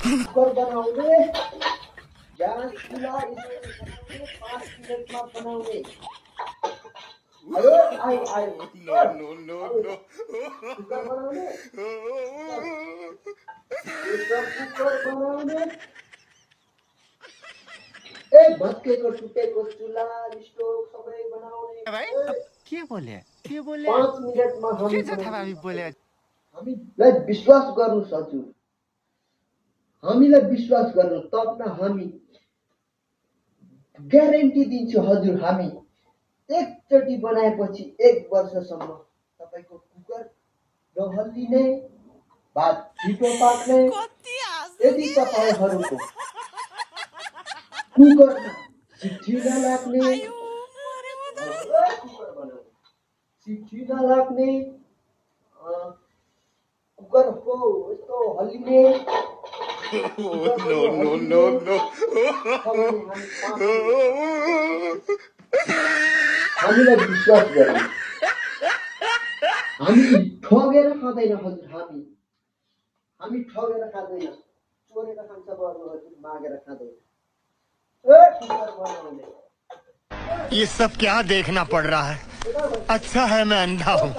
Cooker बनाउने gas चुल्हा यसरी 5 मिनेटमा बनाउने आयो No. कुकर बनाउने प्रेसर कुकर बनाउने भत्केको टुटेको चुल्हा स्टोभ सबै बनाउने भाई अब के बोले 5 मिनेटमा के हामी जथा भावी बोले हामीलाई विश्वास गर्नुस् हजुर हामीलाई विश्वास गर्नु तब न हामी ग्यारेन्टी दिन्छु हजुर हामी एकचोटि बनाएपछि 1 वर्षसम्म तपाईको कुकर नहल्लिने भात छिटो पाक्ने यदि तपाईहरूको कुकरमा सिटी नलाग्ने सिटी नलाग्ने कुकरको यस्तो हल्लिने No. हामीलाई विश्वास गर्नु हामी ठगेर खाँदैन हजुर हामी ठगेर खाँदैन चोरेर खान्छ बरु हजुर मागेर खाँदैन कुकर बनाउने ये सब क्या देखना पड़ रहा है अच्छा है मैं अंधा हूँ